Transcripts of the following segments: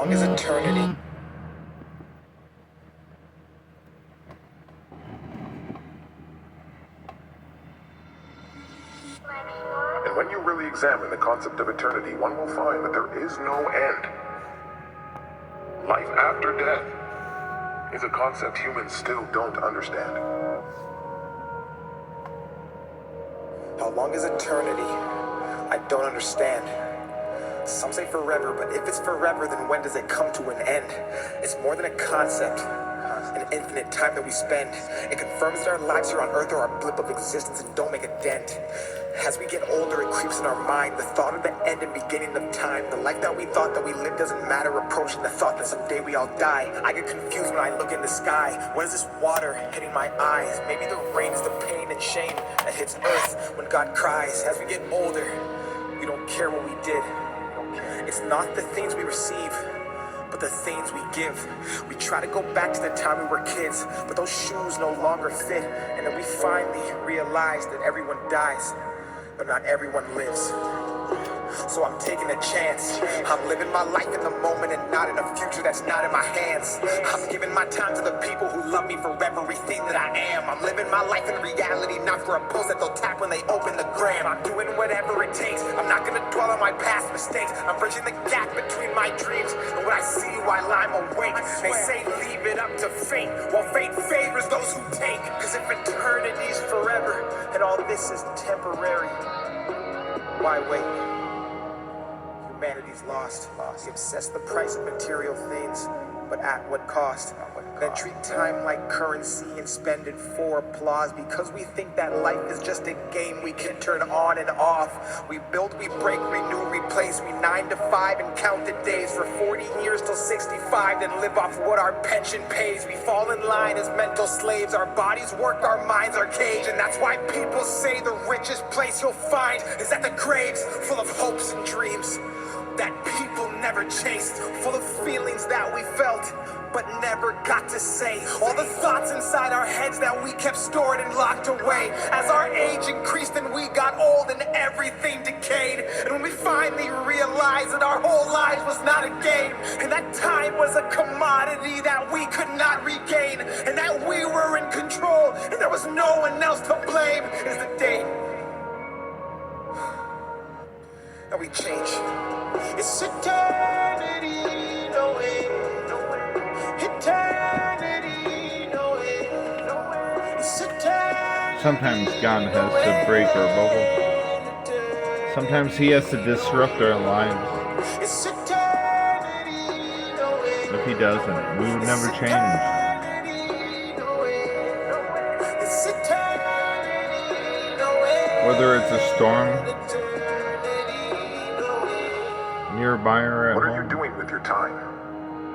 long as eternity. And when you really examine the concept of eternity, one will find that there is no end. Life after death is a concept humans still don't understand. How long is eternity? I don't understand. Some say forever, but if it's forever, then when does it come to an end? It's more than a concept, an infinite time that we spend. It confirms that our lives here on earth are a blip of existence and don't make a dent. As we get older, it creeps in our mind, the thought of the end and beginning of time. The life that we thought that we lived doesn't matter, approaching the thought that someday we all die. I get confused when I look in the sky. What is this water hitting my eyes? Maybe the rain is the pain and shame that hits earth when God cries. As we get older, we don't care what we did. It's not the things we receive, but the things we give. We try to go back to the time we were kids, but those shoes no longer fit. And then we finally realize that everyone dies, but not everyone lives. So I'm taking a chance. I'm living my life in the moment and not in a future that's not in my hands. I'm giving my time to the people who love me for everything that I am. I'm living my life in reality, not for a post that they'll tap when they open the gram. I'm doing whatever it takes. I'm not gonna dwell on my past mistakes. I'm bridging the gap between my dreams and what I see while I'm awake. They say leave it up to fate, while fate favors those who take. Cause if eternity's forever and all this is temporary, why wait? Humanity's lost. We obsess the price of material things, but at what cost? Then treat time like currency and spend it for applause because we think that life is just a game we can turn on and off. We build, we break, renew, replace. We 9 to 5 and count the days for 40 years till 65, then live off what our pension pays. We fall in line as mental slaves. Our bodies work, our minds are caged, and that's why people say the richest place you'll find is at the graves, full of hopes and dreams that people never chased, full of feelings that we felt but never got to say. All the thoughts inside our heads that we kept stored and locked away. As our age increased and we got old and everything decayed, and when we finally realized that our whole lives was not a game, and that time was a commodity that we could not regain, and that we were in control and there was no one else to blame, is the day that we change. It's eternity, no way, no way. Eternity, no way, no way. It's eternity. Sometimes God has to break our bubble. Sometimes He has to disrupt our lives. It's eternity, no way. If He doesn't, we would never change. It's eternity, no way. Whether it's a storm nearby or at What are home, you doing with your time?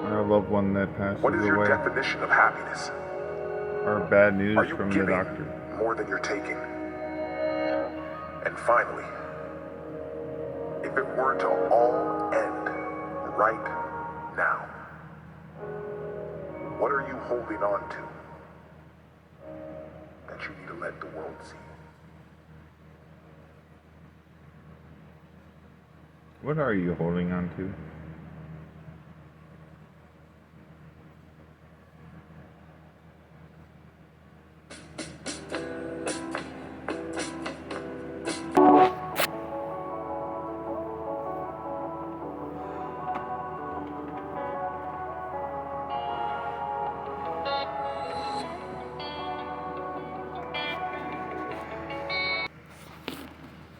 or a loved one that passes What is your away, definition of happiness? or bad news Are you from the giving doctor. more than you're taking? And finally, if it were to all end right now, what are you holding on to that you need to let the world see? What are you holding on to?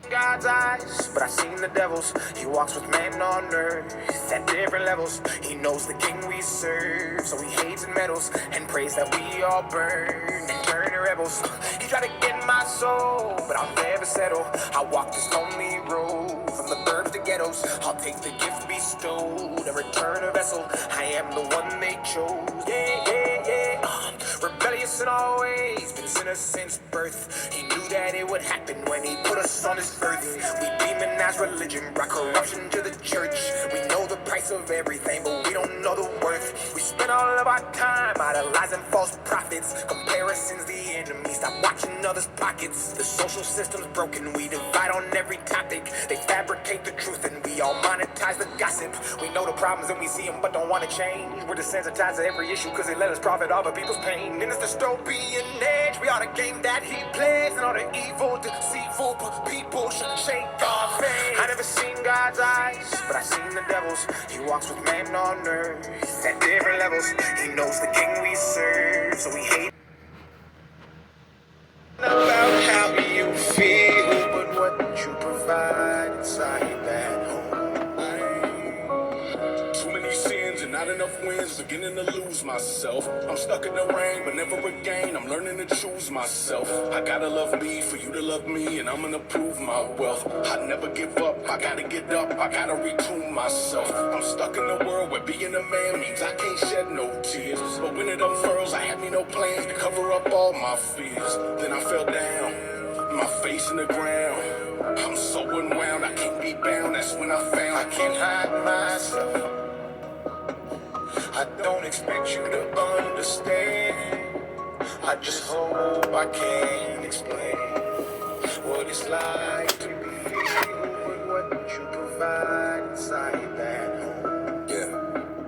God's eyes, but I seen the devil's. He walks with men on earth at different levels. He knows the king we serve, so he hates and meddles and prays that we all burn and turn to rebels. He tried to get my soul, but I'll never settle. I walk this lonely road from the burbs to ghettos. I'll take the gift bestowed and return a vessel. I am the one they chose. Yeah, yeah, yeah. Rebellious wasn't always been sinners since birth. He knew that it would happen when he put us on this earth. We demonize religion, brought corruption to the church. We know the price of everything, but we don't know the worth. We spend all of our time idolizing false prophets. Comparison's the enemy, stop watching others' pockets. The social system's broken, we divide on every topic. They fabricate the truth and we all monetize the gossip. We know the problems and we see them but don't want to change. We're desensitized to every issue cause they let us profit off of people's pain. In this dystopian age, we are the game that he plays. And all the evil, deceitful people should shake our faith. I never seen God's eyes, but I seen the devil's. He walks with man on earth at different levels. He knows the king we serve, so we hate about how you feel, but what you provide inside that home. Too many sins and not enough wins, beginning to lose myself. I'm stuck in the rain, but never again. I'm learning to choose myself. I gotta love me for you to love me, and I'm gonna prove my wealth. I never give up, I gotta get up, I gotta retune myself. I'm stuck in a world where being a man means I can't shed no tears. But when it unfurls, I had me no plans to cover up all my fears. Then I fell down, my face in the ground. I'm so unwound, I can't be bound. That's when I found I can't hide myself. I don't expect you to understand. I just hope I can explain what it's like to be with what you provide inside that home. Yeah,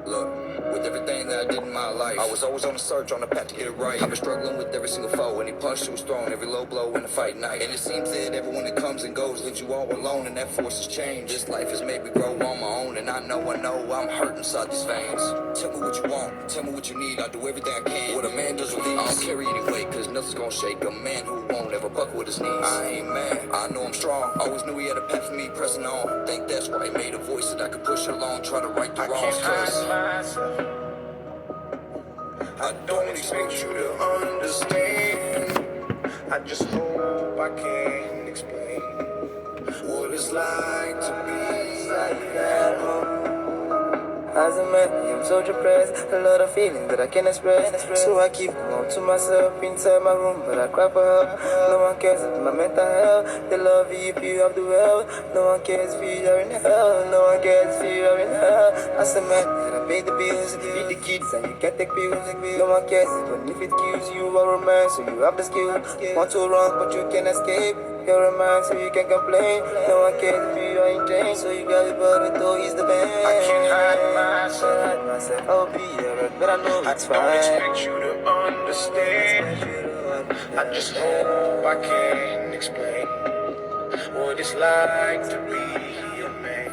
look, with everything that I did in my life, I was always on the search, on the path to get it right. I've been struggling with every single foe, any punch that was thrown, every low blow in the fight night. And it seems that everyone that comes and goes leaves you all alone, and that forces change. This life has made me grow on my own, and I know I'm hurt inside these veins. Tell me what you want, tell me what you need, I'll do everything I can. What a man does with these, I don't carry any weight, cause nothing's gonna shake a man who won't ever buckle with his knees. I ain't mad, I know I'm strong, always knew he had a path for me pressing on. Think that's why he made a voice that I could push along, try to right the I wrongs, can't cause hide myself. I don't expect you to understand. I just hope I can explain what it's like to be like that home. As a man, I'm so depressed, a lot of feelings that I can't express. So I keep going to myself inside my room, but I cry for help. No one cares about my mental health. They love you if you have the wealth. No one cares if you are in hell. No one cares if you are in hell. As a man, I pay the bills, feed the kids, and you can take pills. No one cares, but if it kills you, are a man, so you have the skill. Want to run, but you can't escape. You're a man, so you can't complain. No one cares if you are in pain, so you got it, but though he's the pain. I can't hide myself. I'll be alright, but I know it's fine. I don't expect you to understand. I just hope I can explain what it's like to be a man.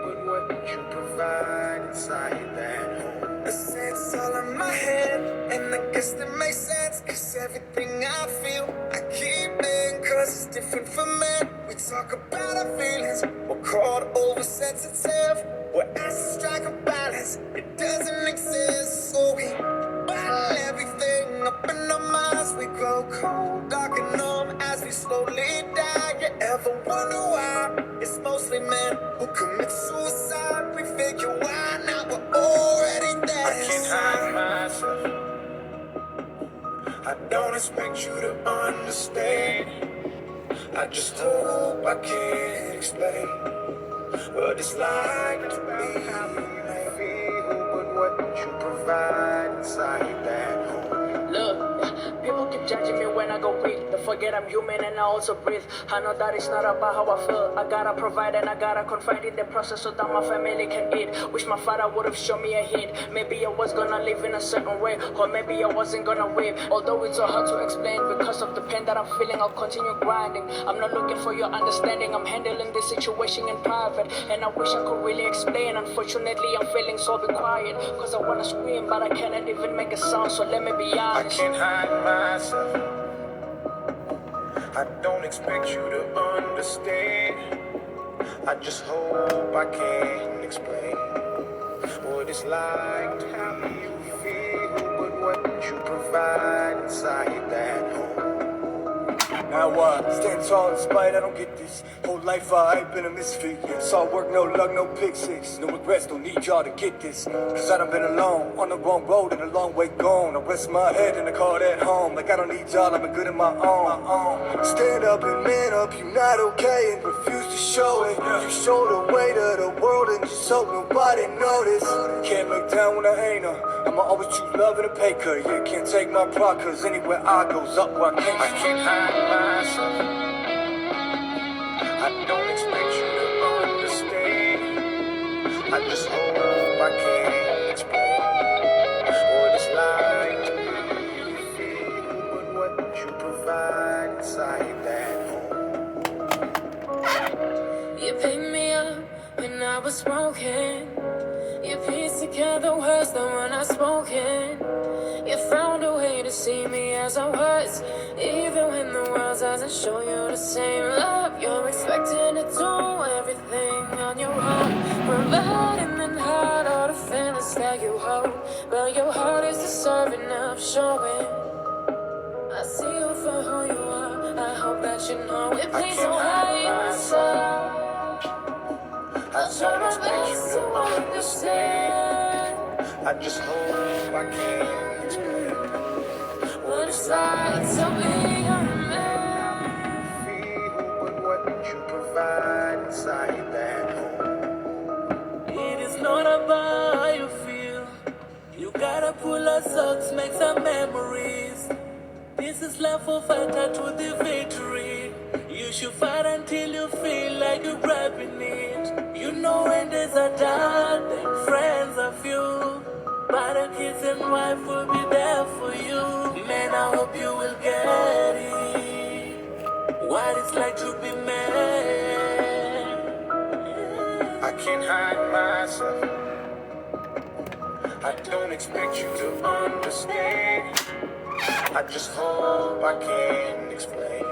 But what you provide inside that home. I said it's all in my head, and I guess that makes sense. Cause everything I feel, I keep it. Cause it's different for men. We talk about our feelings, we're called oversensitive. We're asked to strike a balance, it doesn't exist. So we bottle everything up in our minds. We grow cold, dark and numb as we slowly die. You ever wonder why? It's mostly men who commit suicide. We figure why now we're already dead. I can't hide myself. I don't expect you to understand. I just hope I can explain what it's like to be how you feel, but what you provide inside that home. Look, people keep judging me when I go weak. They forget I'm human and I also breathe. I know that it's not about how I feel. I gotta provide and I gotta confide in the process so that my family can eat. Wish my father would have shown me a hint. Maybe I was gonna live in a certain way, or maybe I wasn't gonna whip. Although it's so hard to explain because of the pain that I'm feeling, I'll continue grinding. I'm not looking for your understanding. I'm handling this situation in private, and I wish I could really explain. Unfortunately, I'm feeling so be quiet, cause I wanna scream, but I cannot even make a sound. So let me be honest. I can't hide myself. I don't expect you to understand. I just hope I can explain what it's like to have you feel, but what you provide inside that home. Now what? Stand tall in spite, I don't get this. Whole life I ain't been a misfit. Saw work, no luck, no pick six. No regrets, don't need y'all to get this. Cause I done been alone, on the wrong road and a long way gone. I rest my head in the car at home. Like I don't need y'all, I'm good in my own. Stand up and man up, you not okay and refuse to show it. You show the weight of the world and just hope nobody notice. Can't look down when I ain't up. I'ma always choose love and a pay cut. Yeah, can't take my pride cause anywhere I goes up where I can't hide myself. I don't expect you to understand. I just hope I can explain what it's like to be feel but what you provide inside that home. You picked me up when I was broken. You pieced together words that were not spoken. You found a way to see me as I was, even when the world doesn't show you the same love. You're expecting to do everything on your own, providing and hide all the feelings that you hold. But your heart is deserving of showing. I see you for who you are. I hope that you know it. Please don't hide yourself. I try my best to understand. I just hope I can explain what it's like to be a man. feel but what you provide inside that home. It is not about how you feel. You gotta pull out socks, make some memories. This is life for fighter to the victory. You should fight until you feel like you're grabbing it. You know when there's a doubt, then friends are few. But the kids and wife will be there for you. Man, I hope you will get it. What it's like to be man. I can't hide myself. I don't expect you to understand. I just hope I can explain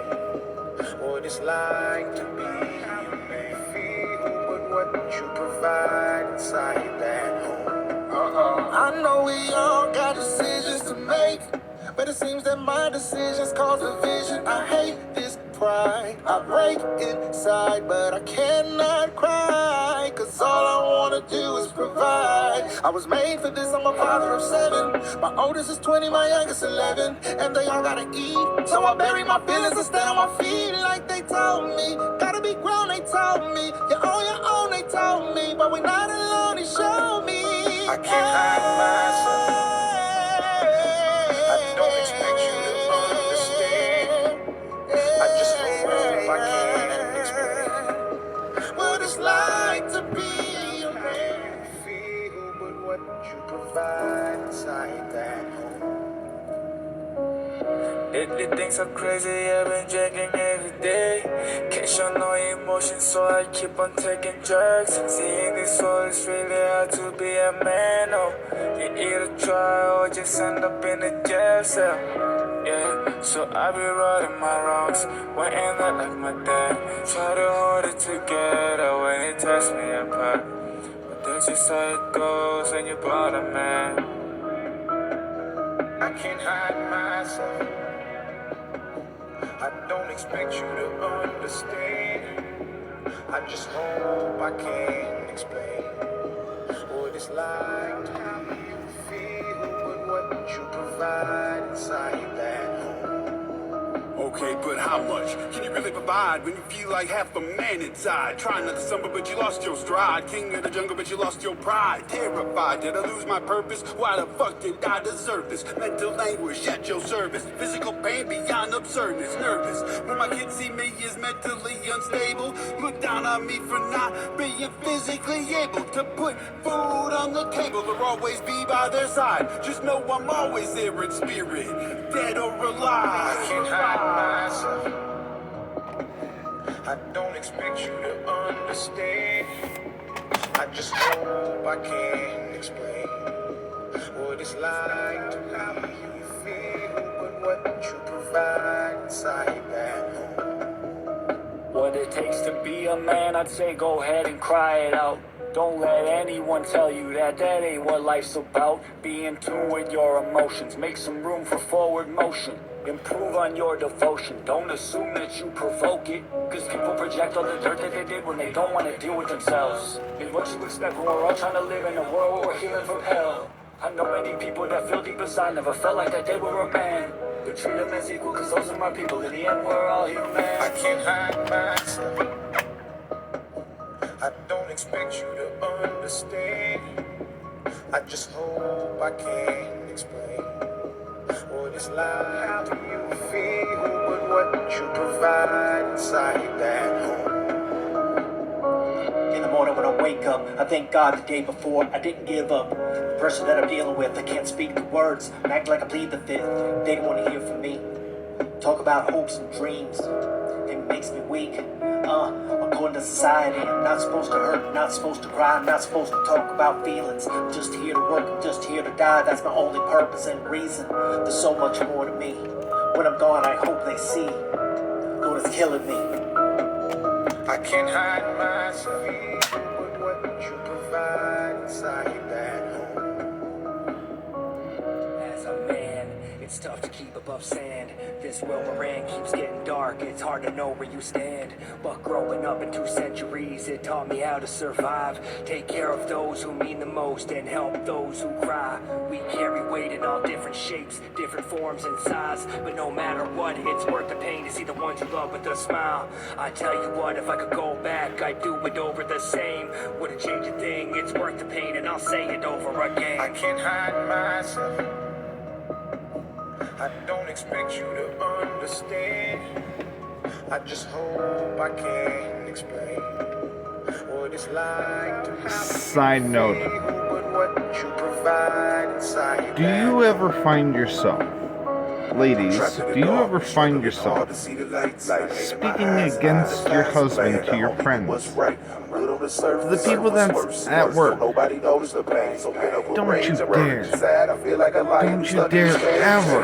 what it's like to be human. Feel but what you provide inside that home. I know we all got decisions to make, but it seems that my decisions cause division. I hate this pride. I break inside, but I cannot cry, cause all I wanna do is provide. I was made for this, I'm a father of 7. My oldest is 20, my youngest 11, and they all gotta eat. So I bury my feelings and stand on my feet like they told me. Gotta be grown, they told me. You're on your own, they told me, but we're not alone, they showed me. I can't hide myself. I don't expect you to understand. I just hope I can explain what it's like to be a man. Feel but what you provide inside that home. Lately things are crazy, I've been drinking every day. Can't show no emotion, so I keep on taking drugs. Seeing this world is really hard to be a man. Oh, you either try or just end up in a jail cell. Yeah, so I be righting my wrongs when end up like my dad. Try to hold it together when it tears me apart. But that's just how it goes when you're born a man. I can't hide myself. I don't expect you to understand. I just hope I can explain what it's like to feel but what you provide inside that home. Okay, but how much can you really provide when you feel like half a man inside? Trying not to stumble, but you lost your stride. King of the jungle, but you lost your pride. Terrified, did I lose my purpose? Why the fuck did I deserve this? Mental anguish at your service. Physical pain beyond absurdness. Nervous when my kids see me as mentally unstable. Look down on me for not being physically able to put food on the table or always be by their side. Just know I'm always there in spirit, dead or alive. I can't hide myself. I don't expect you to understand. I just hope I can explain what it's like to be you feel but what you provide inside that home. What it takes to be a man, I'd say go ahead and cry it out. Don't let anyone tell you that ain't what life's about. Be in tune with your emotions, make some room for forward motion. Improve on your devotion. Don't assume that you provoke it. Cause people project all the dirt that they did when they don't want to deal with themselves. It's what you expect when we're all trying to live in a world where we're healing from hell. I know many people that feel deep inside never felt like that they were a man. But treat them as equal cause those are my people. In the end, we're all human. I can't hide myself. I don't expect you to understand. I just hope I can explain what it's like. How do you feel with what you provide inside that home? In the morning when I wake up, I thank God the day before I didn't give up. The person that I'm dealing with, I can't speak the words. I act like I plead the fifth. They don't want to hear from me. Talk about hopes and dreams. It makes me weak. According to society, I'm not supposed to hurt, not supposed to cry, I'm not supposed to talk about feelings. I'm just here to work, I'm just here to die. That's my only purpose and reason. There's so much more to me. When I'm gone, I hope they see. Lord, it's killing me. I can't hide myself with what you provide inside that home. As a man, it's tough to keep above sand. This world we're in keeps getting dark. It's hard to know where you stand. But growing up in 2 centuries, it taught me how to survive. Take care of those who mean the most and help those who cry. We carry weight in all different shapes, different forms and size. But no matter what, it's worth the pain to see the ones you love with a smile. I tell you what, if I could go back, I'd do it over the same. Wouldn't change a thing, it's worth the pain, and I'll say it over again. I can't hide myself. I don't expect you to understand. I just hope I can explain what it's like to have. Side note. What you provide inside. Do you ever find yourself, ladies, do you ever find yourself speaking against your husband to your friends? To the people that's at work. Don't you dare. Don't you dare ever.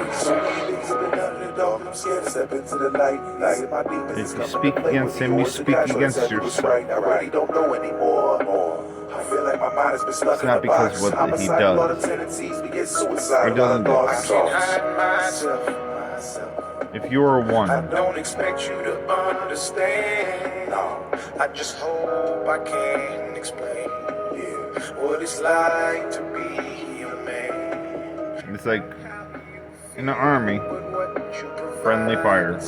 If you speak against him, you speak against yourself. It's not because what he does or doesn't do. If you're a one, I don't expect you to understand. No, I just hope I can explain what it's like to be a man. It's like in the army, friendly fire.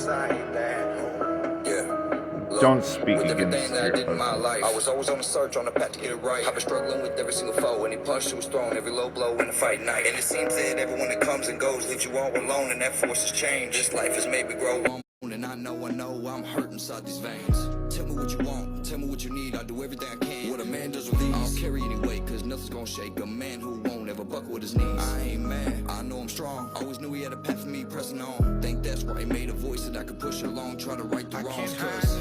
Don't speak with against everything that I your did in my husband. life, I was always on the search, on the path to get it right. I've been struggling with every single foe, any punch that was thrown, every low blow in the fight night. And it seems that everyone that comes and goes leaves you all alone, and that forces change. This life has made me grow on, and I know I'm hurt inside these veins. Tell me what you want, tell me what you need, I'll do everything I can. What a man does with these, I don't carry any weight, cause nothing's gonna shake a man who won't ever buckle with his knees. I ain't mad, I know I'm strong, always knew he had a path for me pressing on. Think that's why he made a voice that I could push along, try to right the wrongs, cause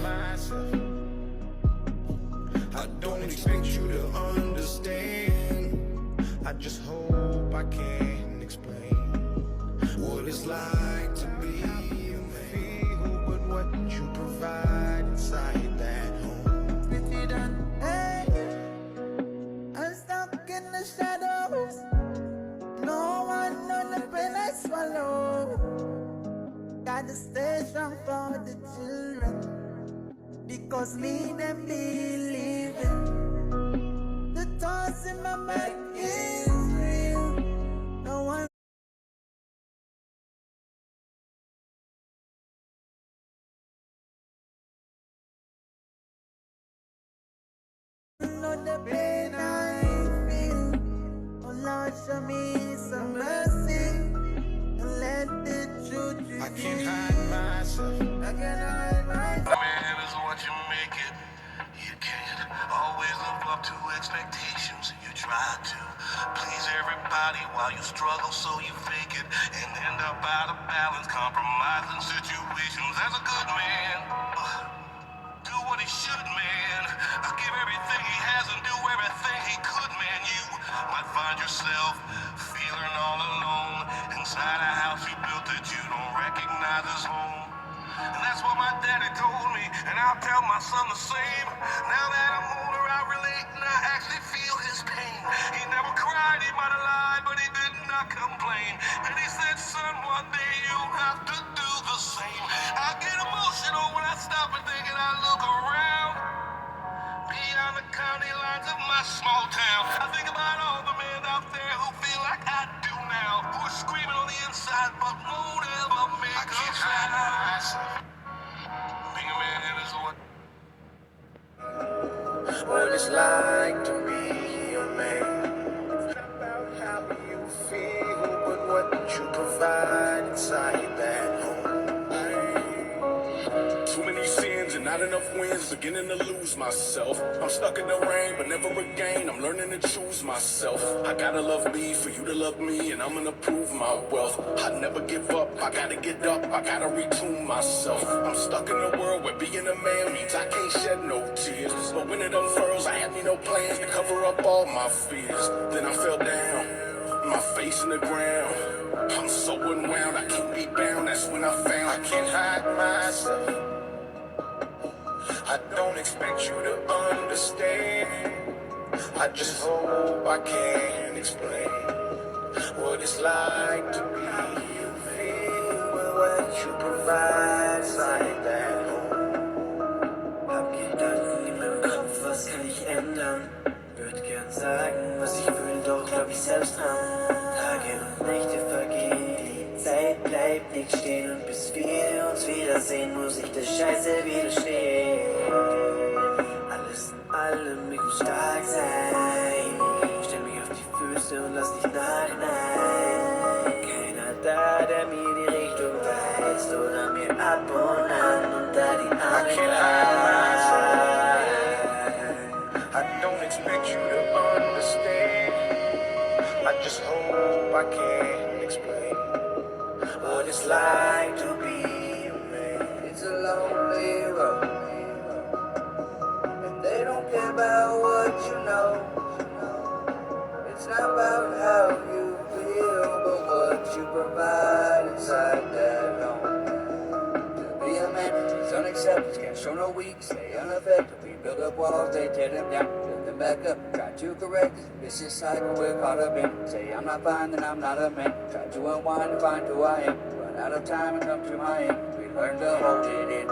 I don't expect you to understand. I just hope I can explain what it's like to be a man. But what you provide inside that home. Hey, I'm stuck in the shadows. No one knows the pain I swallow. Gotta stay strong for the children. Because me them believing. The thoughts in my mind is real. No one know the pain I feel. Oh Lord, show me some mercy and let the truth reveal. I can't hide myself. I can't hide myself. Man is what you make it. You can't always live up to expectations. You try to please everybody while you struggle, so you fake it and end up out of balance, compromising situations. As a good man, do what he should, man. Give everything he has and do everything he could, man. You might find yourself feeling all alone inside a house you built that you don't recognize as home. And that's what my daddy told me, and I'll tell my son the same. Now that I'm older, I relate and I actually feel his pain. He never cried, he might have lied, but he did not complain. And he said, son, one day you'll have to what you provide inside that home. Too many sins and not enough wins, beginning to lose myself. I'm stuck in the rain, but never again. I'm learning to choose myself. I gotta love me for you to love me, and I'm gonna prove my wealth. I never give up, I gotta get up, I gotta retune myself. I'm stuck in a world where being a man means I can't shed no tears. But when it unfurls, I had me no plans to cover up all my fears. Then I fell down, my face in the ground. I'm so unwound, I can't be bound. That's when I found I can't hide myself. I don't expect you to understand. I just hope I can explain what it's like to be you. Feel what you provide inside that home. Hab Gedanken in meinem Kopf, was kann ich ändern? Würd gern sagen, was ich will, doch glaub ich selbst dran. Tage und Nächte vergehen, die Zeit bleibt nicht stehen. Und bis wir uns wiedersehen, muss ich der Scheiße widerstehen. Alles in allem, ich muss stark sein. Stell mich auf die Füße und lass nicht nachhinein. Keiner da, der mir die Richtung weist oder mir ab und an unter die Arme reißt. I don't expect you to understand. I just hope I can explain what it's like to be a man. It's a lonely road, and they don't care about what you know. It's not about how you feel, but what you provide inside that home. To be a man is unaccepted, can't show no weak, stay unaffected. We build up walls, they tear them down, build them back up. Try to correct this vicious cycle we're caught up in. Say I'm not fine, then I'm not a man. Try to unwind and find who I am. Run out of time and come to my end. We learn to hold it in.